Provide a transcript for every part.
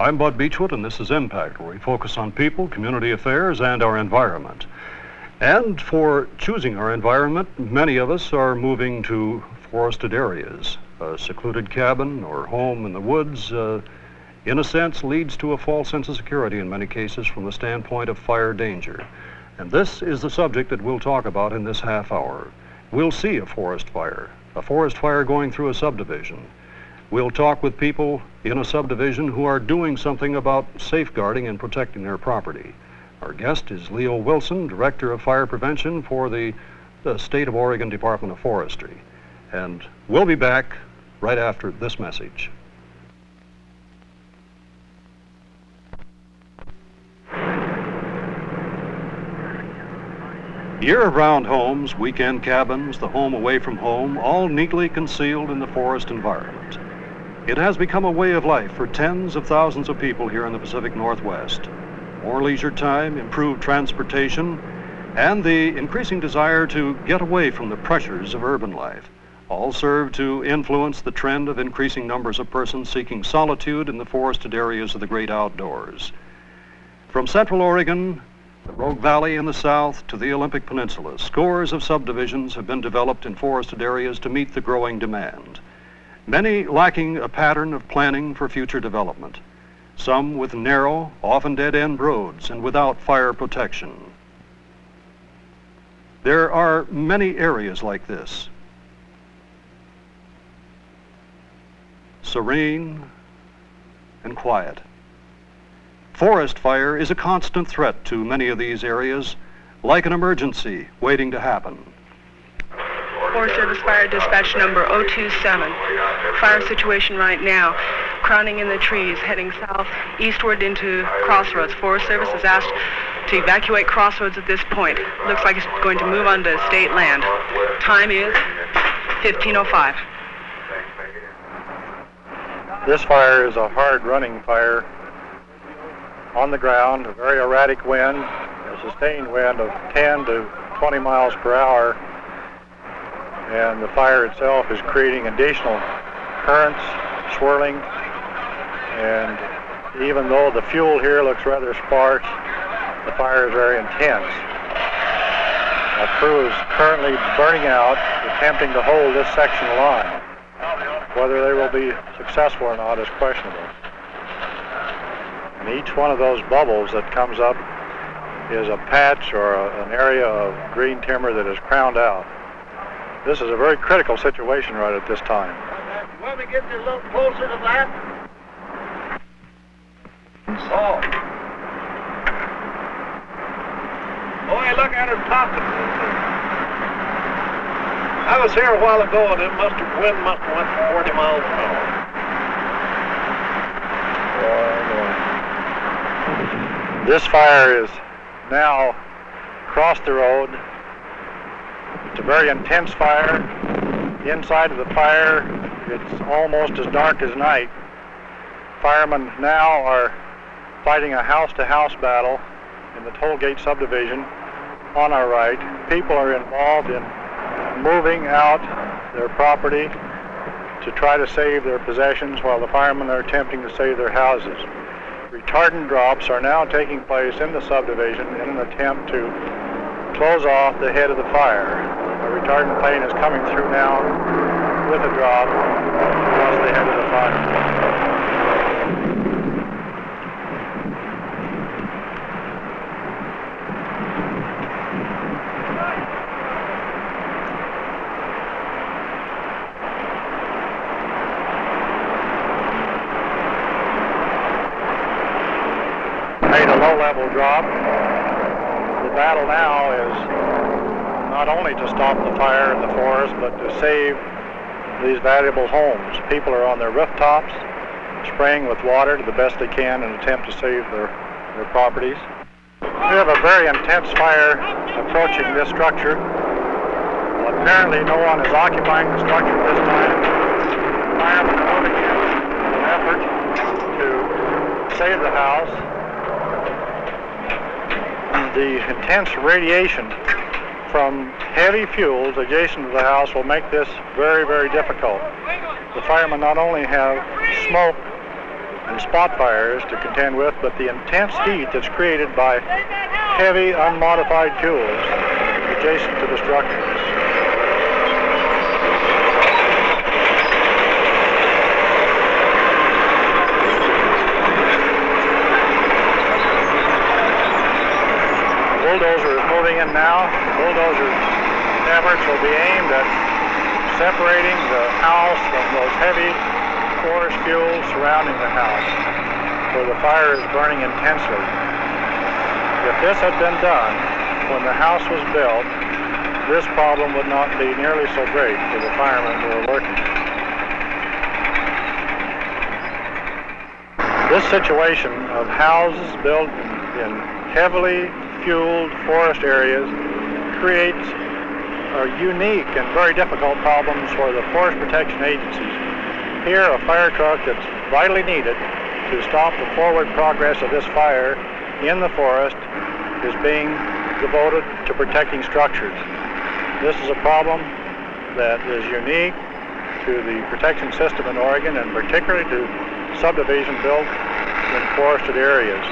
I'm Bud Beechwood, and this is Impact, where we focus on people, community affairs, and our environment. And for choosing our environment, many of us are moving to forested areas. A secluded cabin or home in the woods, in a sense, leads to a false sense of security in many cases from the standpoint of fire danger. And this is the subject that we'll talk about in this half hour. We'll see a forest fire going through a subdivision. We'll talk with people in a subdivision who are doing something about safeguarding and protecting their property. Our guest is Leo Wilson, Director of Fire Prevention for the State of Oregon Department of Forestry. And we'll be back right after this message. Year-round homes, weekend cabins, the home away from home, all neatly concealed in the forest environment. It has become a way of life for tens of thousands of people here in the Pacific Northwest. More leisure time, improved transportation, and the increasing desire to get away from the pressures of urban life all serve to influence the trend of increasing numbers of persons seeking solitude in the forested areas of the great outdoors. From Central Oregon, the Rogue Valley in the south, to the Olympic Peninsula, scores of subdivisions have been developed in forested areas to meet the growing demand. Many lacking a pattern of planning for future development. Some with narrow, often dead-end roads and without fire protection. There are many areas like this. Serene and quiet. Forest fire is a constant threat to many of these areas, like an emergency waiting to happen. Forest Service Fire Dispatch number 027. Fire situation right now. Crowning in the trees, heading south, eastward into Crossroads. Forest Service is asked to evacuate Crossroads at this point. Looks like it's going to move onto state land. Time is 15:05. This fire is a hard-running fire on the ground, a very erratic wind, a sustained wind of 10 to 20 miles per hour, and the fire itself is creating additional currents, swirling, and even though the fuel here looks rather sparse, the fire is very intense. Our crew is currently burning out, attempting to hold this section line. Whether they will be successful or not is questionable. And each one of those bubbles that comes up is a patch or an area of green timber that is crowned out. This is a very critical situation right at this time. Let me get you a little closer to that. Oh. Boy, look at it popping. I was here a while ago and wind must have went 40 miles an hour. This fire is now across the road. It's a very intense fire. Inside of the fire, it's almost as dark as night. Firemen now are fighting a house-to-house battle in the Tollgate subdivision on our right. People are involved in moving out their property to try to save their possessions while the firemen are attempting to save their houses. Retardant drops are now taking place in the subdivision in an attempt to close off the head of the fire. A retardant plane is coming through now with a drop across the head of the fire. Made a low-level drop. The battle now is not only to stop the fire in the forest, but to save these valuable homes. People are on their rooftops, spraying with water to the best they can in an attempt to save their properties. We have a very intense fire approaching this structure. Well, apparently no one is occupying the structure at this time. Firemen are moving in an effort to save the house. The intense radiation from heavy fuels adjacent to the house will make this very, very difficult. The firemen not only have smoke and spot fires to contend with, but the intense heat that's created by heavy unmodified fuels adjacent to the structures. The bulldozer is moving in now. Bulldozer efforts will be aimed at separating the house from those heavy forest fuels surrounding the house, where the fire is burning intensely. If this had been done when the house was built, this problem would not be nearly so great for the firemen who are working. This situation of houses built in heavily fueled forest areas creates unique and very difficult problems for the forest protection agencies. Here, a fire truck that's vitally needed to stop the forward progress of this fire in the forest is being devoted to protecting structures. This is a problem that is unique to the protection system in Oregon, and particularly to subdivision built in forested areas.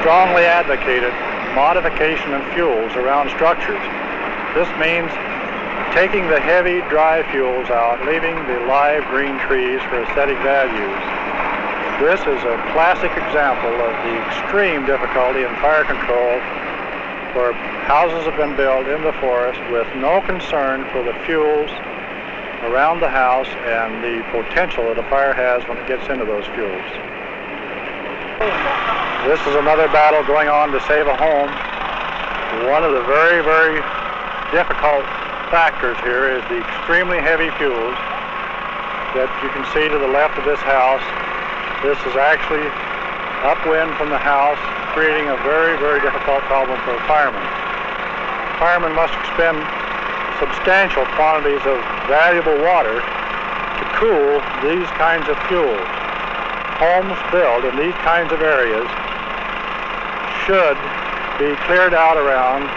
Strongly advocated modification of fuels around structures. This means taking the heavy dry fuels out, leaving the live green trees for aesthetic values. This is a classic example of the extreme difficulty in fire control, where houses have been built in the forest with no concern for the fuels around the house and the potential that a fire has when it gets into those fuels. This is another battle going on to save a home. One of the very, very difficult factors here is the extremely heavy fuels that you can see to the left of this house. This is actually upwind from the house, creating a very, very difficult problem for a fireman. Firemen must expend substantial quantities of valuable water to cool these kinds of fuels. Homes built in these kinds of areas should be cleared out around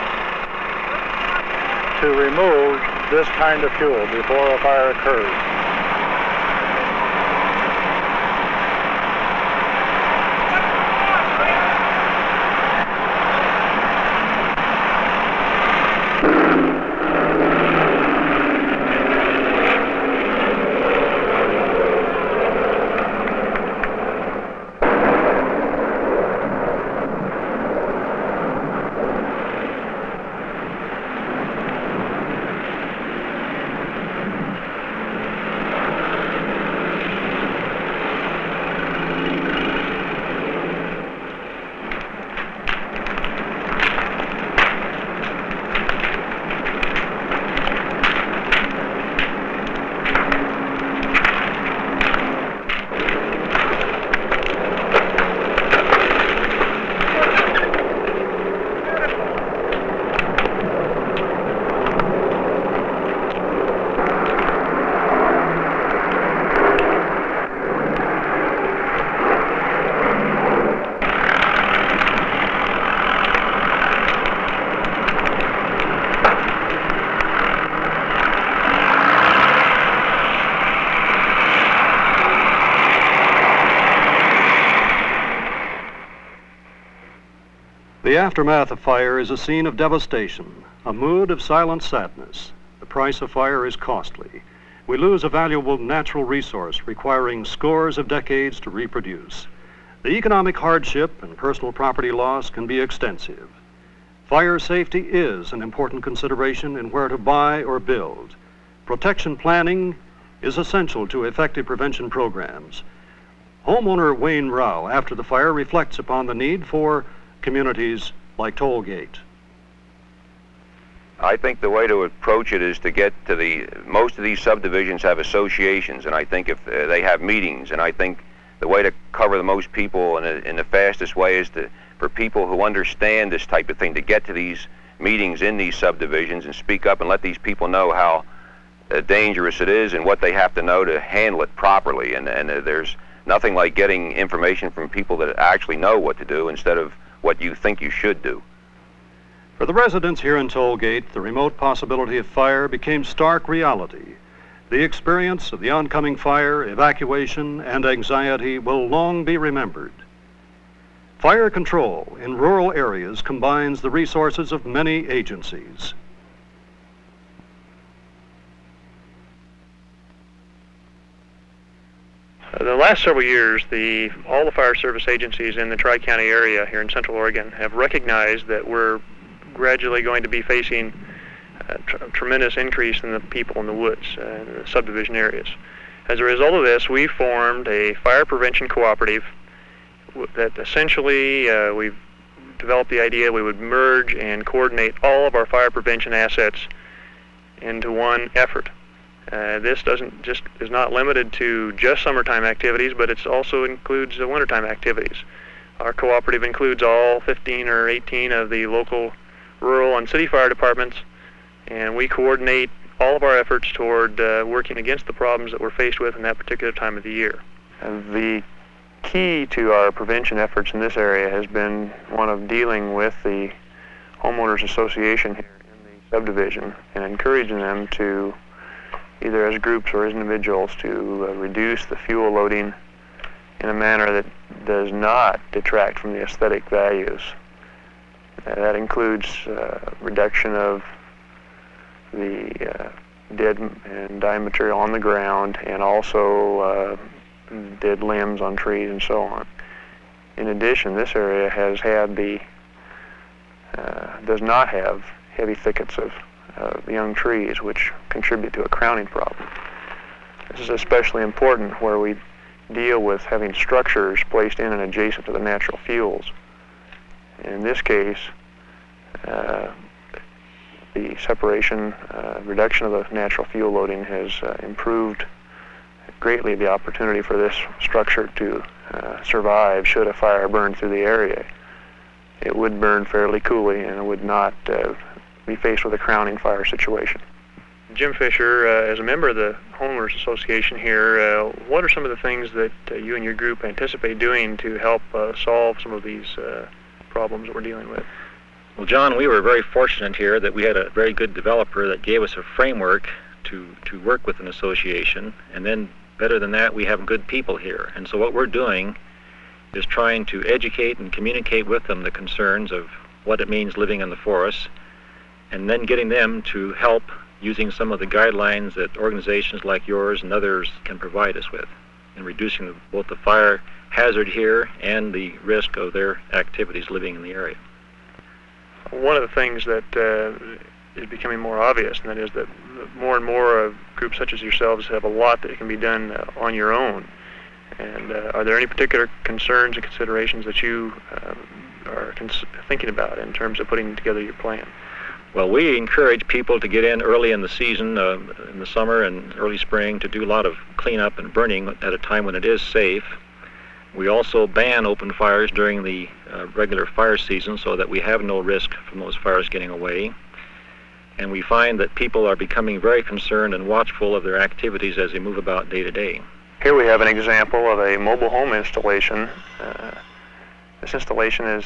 to remove this kind of fuel before a fire occurs. The aftermath of fire is a scene of devastation, a mood of silent sadness. The price of fire is costly. We lose a valuable natural resource requiring scores of decades to reproduce. The economic hardship and personal property loss can be extensive. Fire safety is an important consideration in where to buy or build. Protection planning is essential to effective prevention programs. Homeowner Wayne Rao, after the fire, reflects upon the need for communities like Tollgate. I think the way to approach it is to get to most of these subdivisions have associations, and I think if they have meetings, and I think the way to cover the most people in the fastest way is for people who understand this type of thing to get to these meetings in these subdivisions and speak up and let these people know how dangerous it is and what they have to know to handle it properly. And there's nothing like getting information from people that actually know what to do instead of what you think you should do. For the residents here in Tollgate, the remote possibility of fire became stark reality. The experience of the oncoming fire, evacuation, and anxiety will long be remembered. Fire control in rural areas combines the resources of many agencies. The last several years, all the fire service agencies in the Tri-County area here in Central Oregon have recognized that we're gradually going to be facing a tremendous increase in the people in the woods, in the subdivision areas. As a result of this, we formed a fire prevention cooperative that essentially we've developed the idea we would merge and coordinate all of our fire prevention assets into one effort. This is not limited to just summertime activities, but it also includes wintertime activities. Our cooperative includes all 15 or 18 of the local, rural, and city fire departments, and we coordinate all of our efforts toward working against the problems that we're faced with in that particular time of the year. The key to our prevention efforts in this area has been one of dealing with the homeowners association here in the subdivision and encouraging them to, either as groups or as individuals, to reduce the fuel loading in a manner that does not detract from the aesthetic values. That includes reduction of the dead and dying material on the ground, and also dead limbs on trees and so on. In addition, this area has had does not have heavy thickets of young trees, which contribute to a crowning problem. This is especially important where we deal with having structures placed in and adjacent to the natural fuels. In this case, the separation, reduction of the natural fuel loading has improved greatly the opportunity for this structure to survive should a fire burn through the area. It would burn fairly coolly and it would not be faced with a crowning fire situation. Jim Fisher, as a member of the Homeowners Association here, what are some of the things that you and your group anticipate doing to help solve some of these problems that we're dealing with? Well, John, we were very fortunate here that we had a very good developer that gave us a framework to work with an association, and then better than that, we have good people here. And so what we're doing is trying to educate and communicate with them the concerns of what it means living in the forest, and then getting them to help using some of the guidelines that organizations like yours and others can provide us with in reducing both the fire hazard here and the risk of their activities living in the area. One of the things that is becoming more obvious, and that is that more and more of groups such as yourselves have a lot that can be done on your own. And are there any particular concerns and considerations that you are thinking about in terms of putting together your plan? Well, we encourage people to get in early in the season, in the summer and early spring, to do a lot of cleanup and burning at a time when it is safe. We also ban open fires during the regular fire season so that we have no risk from those fires getting away. And we find that people are becoming very concerned and watchful of their activities as they move about day to day. Here we have an example of a mobile home installation. This installation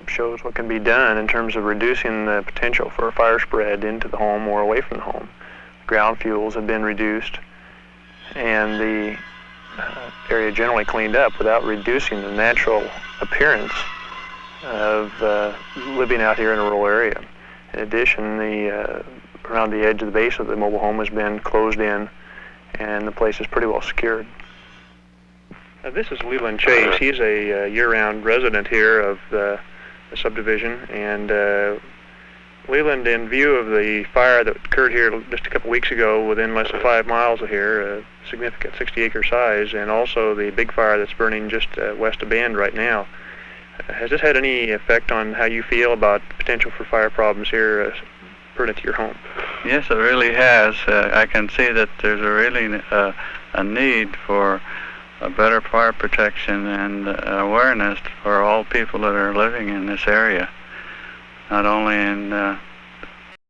shows what can be done in terms of reducing the potential for a fire spread into the home or away from the home. Ground fuels have been reduced, and the area generally cleaned up without reducing the natural appearance of living out here in a rural area. In addition, around the edge of the base of the mobile home has been closed in, and the place is pretty well secured. This is Leland Chase. He's a year-round resident here of the subdivision, and Leland, in view of the fire that occurred here just a couple weeks ago within less than 5 miles of here, a significant 60-acre size, and also the big fire that's burning just west of Bend right now, has this had any effect on how you feel about the potential for fire problems here pertinent to your home? Yes, it really has. I can see that there's a need for a better fire protection and awareness for all people that are living in this area, not only in